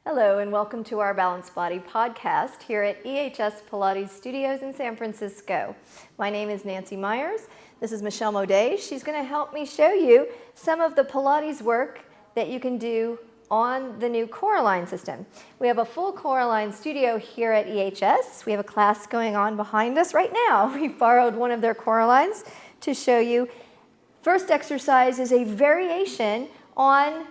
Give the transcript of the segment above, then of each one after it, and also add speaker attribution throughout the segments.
Speaker 1: Hello and welcome to our Balanced Body podcast here at EHS Pilates Studios in San Francisco. My name is Nancy Myers. This is Michelle Modet. She's going to help me show you some of the Pilates work that you can do on the new CoreAlign system. We have a full CoreAlign studio here at EHS. We have a class going on behind us right now. We borrowed one of their CoreAligns to show you. First exercise is a variation on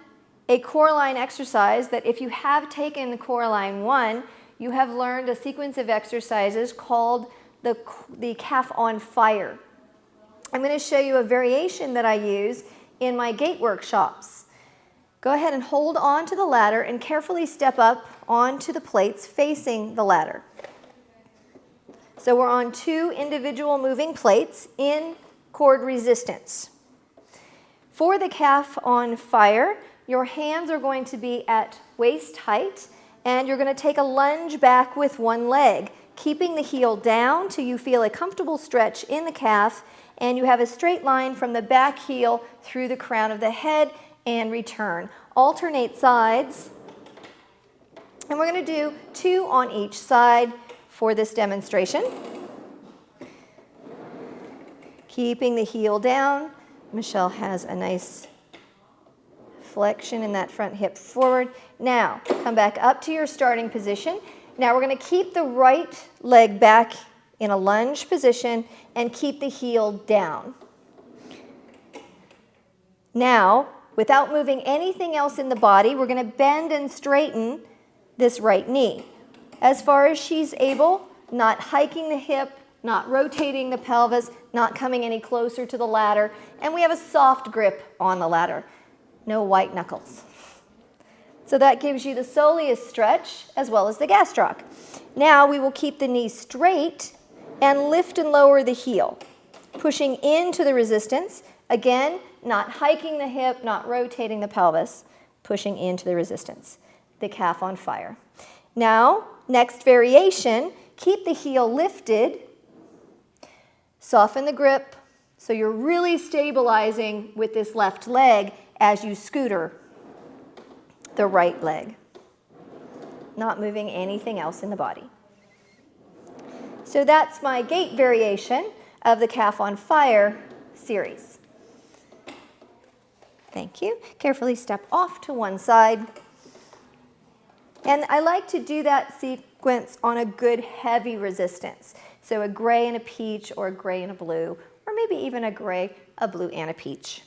Speaker 1: a CoreAlign exercise that if you have taken the CoreAlign 1, you have learned a sequence of exercises called the calf on fire. I'm going to show you a variation that I use in my gait workshops. Go ahead and hold on to the ladder and carefully step up onto the plates facing the ladder. So we're on two individual moving plates in cord resistance. For the calf on fire, your hands are going to be at waist height, and you're going to take a lunge back with one leg, keeping the heel down till you feel a comfortable stretch in the calf, and you have a straight line from the back heel through the crown of the head and return. Alternate sides, and we're going to do 2 on each side for this demonstration. Keeping the heel down. Michelle has a nice flexion in that front hip forward. Now, come back up to your starting position. Now we're going to keep the right leg back in a lunge position and keep the heel down. Now, without moving anything else in the body, we're going to bend and straighten this right knee. As far as she's able, not hiking the hip, not rotating the pelvis, not coming any closer to the ladder, and we have a soft grip on the ladder. No white knuckles. So that gives you the soleus stretch as well as the gastroc. Now we will keep the knee straight and lift and lower the heel, pushing into the resistance. Again, not hiking the hip, not rotating the pelvis, pushing into the resistance. The calf on fire. Now, next variation, keep the heel lifted, soften the grip, so you're really stabilizing with this left leg as you scooter the right leg, not moving anything else in the body. So that's my gait variation of the calf on fire series. Thank you. Carefully step off to one side. And I like to do that sequence on a good heavy resistance. So a gray and a peach, or a gray and a blue, or maybe even a gray, a blue, and a peach.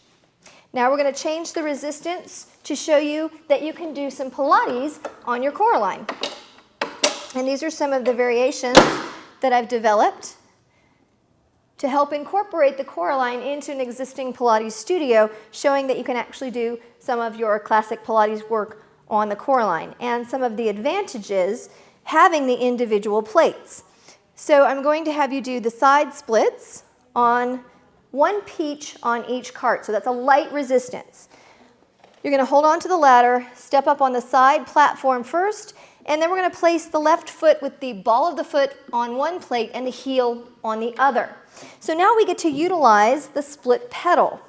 Speaker 1: Now we're going to change the resistance to show you that you can do some Pilates on your CoreAlign. And these are some of the variations that I've developed to help incorporate the CoreAlign into an existing Pilates studio, showing that you can actually do some of your classic Pilates work on the CoreAlign, and some of the advantages having the individual plates. So I'm going to have you do the side splits on one peach on each cart, so that's a light resistance. You're going to hold on to the ladder, step up on the side platform first, and then we're going to place the left foot with the ball of the foot on one plate and the heel on the other. So now we get to utilize the split pedal.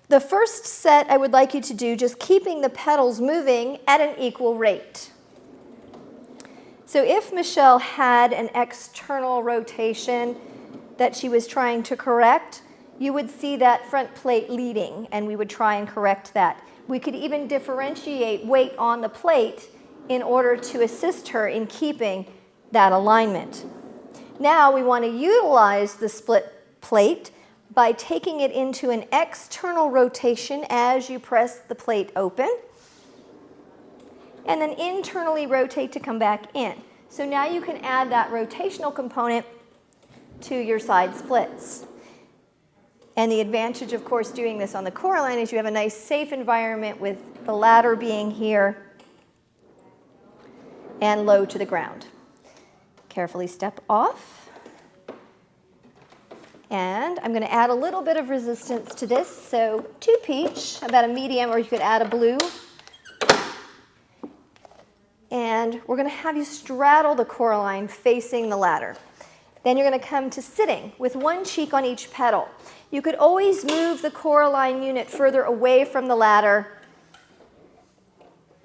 Speaker 1: The first set I would like you to do just keeping the pedals moving at an equal rate. So if Michelle had an external rotation that she was trying to correct, you would see that front plate leading, and we would try and correct that. We could even differentiate weight on the plate in order to assist her in keeping that alignment. Now we want to utilize the split plate by taking it into an external rotation as you press the plate open, and then internally rotate to come back in. So now you can add that rotational component to your side splits. And the advantage, of course, doing this on the CoreAlign is you have a nice safe environment with the ladder being here and low to the ground. Carefully step off. And I'm going to add a little bit of resistance to this. So 2 peach, about a medium, or you could add a blue. And we're going to have you straddle the CoreAlign facing the ladder. Then you're going to come to sitting with one cheek on each pedal. You could always move the CoreAlign unit further away from the ladder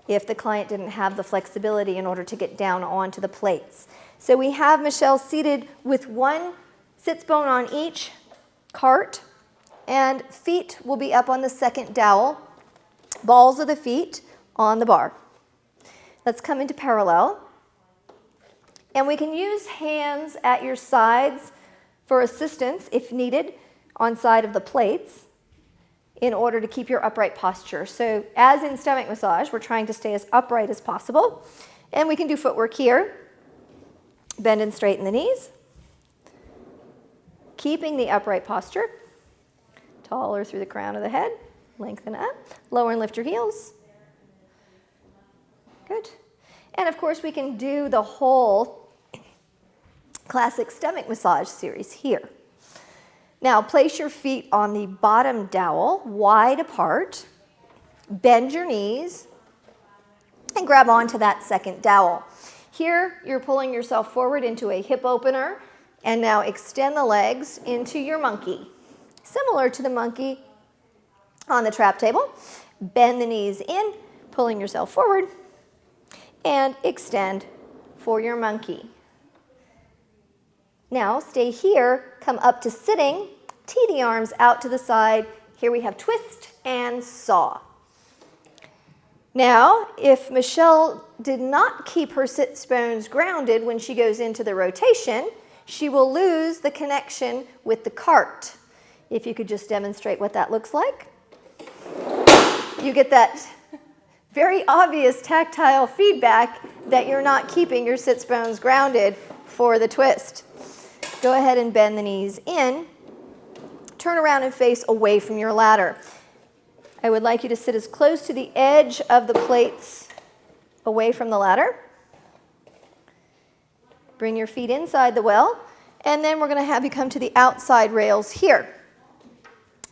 Speaker 1: if the client didn't have the flexibility in order to get down onto the plates. So we have Michelle seated with one sits bone on each cart, and feet will be up on the second dowel, balls of the feet on the bar. Let's come into parallel. And we can use hands at your sides for assistance if needed on side of the plates in order to keep your upright posture. So as in stomach massage, we're trying to stay as upright as possible. And we can do footwork here. Bend and straighten the knees. Keeping the upright posture. Taller through the crown of the head. Lengthen up. Lower and lift your heels. Good. And of course we can do the whole classic stomach massage series here. Now place your feet on the bottom dowel, wide apart, bend your knees, and grab onto that second dowel. Here you're pulling yourself forward into a hip opener, and now extend the legs into your monkey. Similar to the monkey on the trap table. Bend the knees in, pulling yourself forward, and extend for your monkey. Now stay here, come up to sitting, tee the arms out to the side. Here we have twist and saw. Now, if Michelle did not keep her sits bones grounded when she goes into the rotation, she will lose the connection with the cart. If you could just demonstrate what that looks like. You get that very obvious tactile feedback that you're not keeping your sits bones grounded for the twist. Go ahead and bend the knees in. Turn around and face away from your ladder. I would like you to sit as close to the edge of the plates away from the ladder. Bring your feet inside the well, and then we're going to have you come to the outside rails here.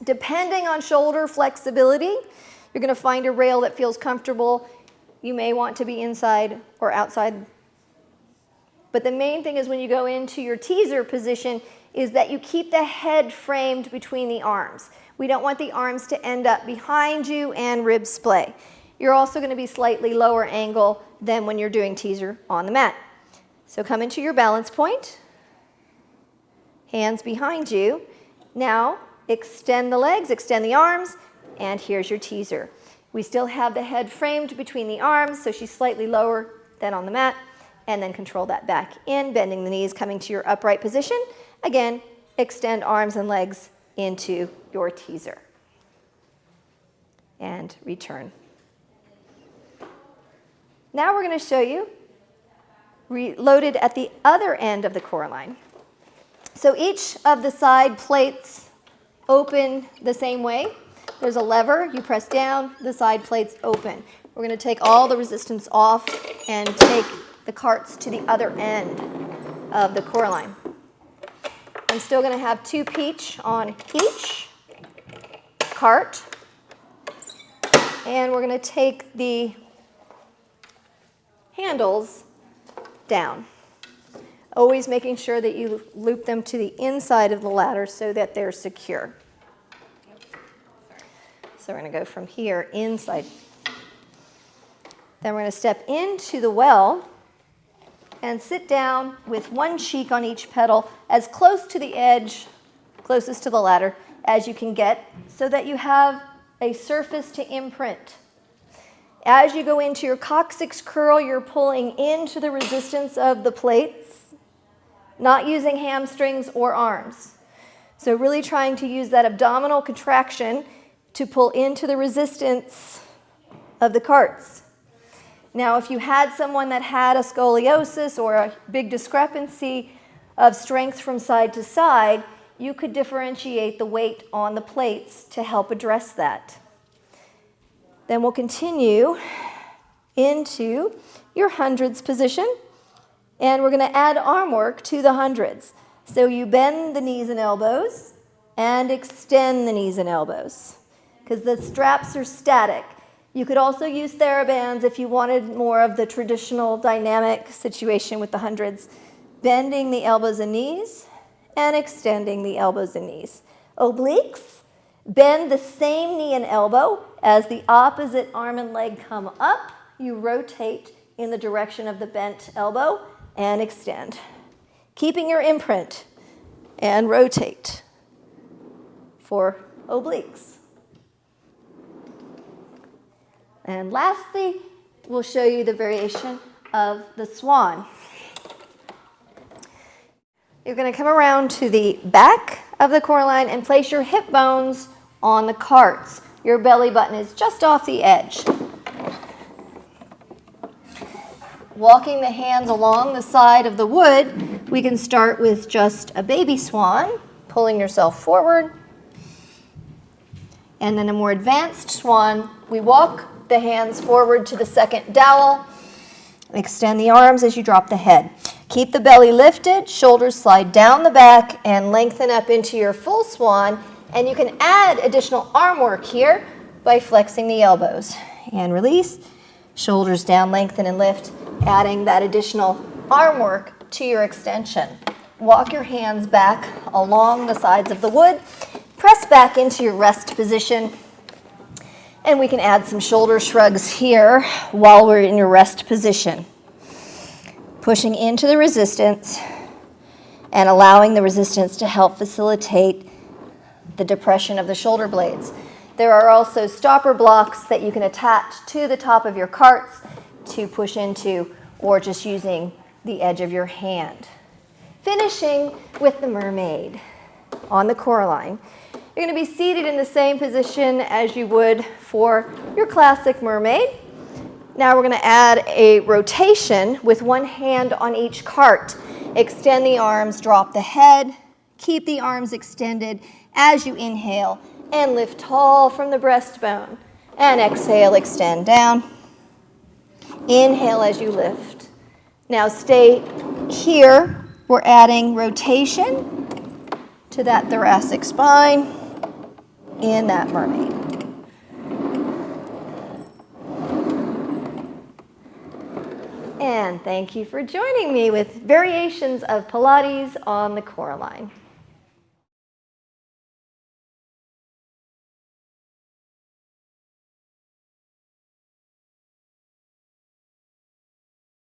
Speaker 1: Depending on shoulder flexibility, you're going to find a rail that feels comfortable. You may want to be inside or outside. But the main thing is when you go into your teaser position is that you keep the head framed between the arms. We don't want the arms to end up behind you and ribs splay. You're also going to be slightly lower angle than when you're doing teaser on the mat. So come into your balance point. Hands behind you. Now extend the legs, extend the arms, and here's your teaser. We still have the head framed between the arms, so she's slightly lower than on the mat. And then control that back in, bending the knees, coming to your upright position. Again, extend arms and legs into your teaser. And return. Now we're going to show you loaded at the other end of the CoreAlign. So each of the side plates open the same way. There's a lever, you press down, the side plates open. We're going to take all the resistance off and take the carts to the other end of the CoreAlign. I'm still going to have 2 peach on each cart. And we're going to take the handles down. Always making sure that you loop them to the inside of the ladder so that they're secure. So we're going to go from here inside. Then we're going to step into the well and sit down with one cheek on each pedal as close to the edge, closest to the ladder, as you can get so that you have a surface to imprint. As you go into your coccyx curl, you're pulling into the resistance of the plates, not using hamstrings or arms. So really trying to use that abdominal contraction to pull into the resistance of the carts. Now, if you had someone that had a scoliosis or a big discrepancy of strength from side to side, you could differentiate the weight on the plates to help address that. Then we'll continue into your hundreds position, and we're going to add arm work to the hundreds. So you bend the knees and elbows and extend the knees and elbows because the straps are static. You could also use TheraBands if you wanted more of the traditional dynamic situation with the hundreds. Bending the elbows and knees and extending the elbows and knees. Obliques, bend the same knee and elbow as the opposite arm and leg come up you rotate in the direction of the bent elbow and extend. Keeping your imprint and rotate for obliques. And lastly, we'll show you the variation of the Swan. You're going to come around to the back of the CoreAlign and place your hip bones on the carts. Your belly button is just off the edge. Walking the hands along the side of the wood, we can start with just a baby swan, pulling yourself forward. And then a more advanced swan, we walk the hands forward to the second dowel. Extend the arms as you drop the head. Keep the belly lifted, shoulders slide down the back, and lengthen up into your full swan. And you can add additional arm work here by flexing the elbows. And release, shoulders down, lengthen and lift, adding that additional arm work to your extension. Walk your hands back along the sides of the wood. Press back into your rest position. And we can add some shoulder shrugs here while we're in your rest position. Pushing into the resistance and allowing the resistance to help facilitate the depression of the shoulder blades. There are also stopper blocks that you can attach to the top of your carts to push into, or just using the edge of your hand. Finishing with the Mermaid on the CoreAlign. You're going to be seated in the same position as you would for your classic Mermaid. Now we're going to add a rotation with one hand on each cart. Extend the arms, drop the head, keep the arms extended as you inhale, and lift tall from the breastbone. And exhale, extend down. Inhale as you lift. Now stay here. We're adding rotation to that thoracic spine in that Mermaid. And thank you for joining me with variations of Pilates on the CoreAlign.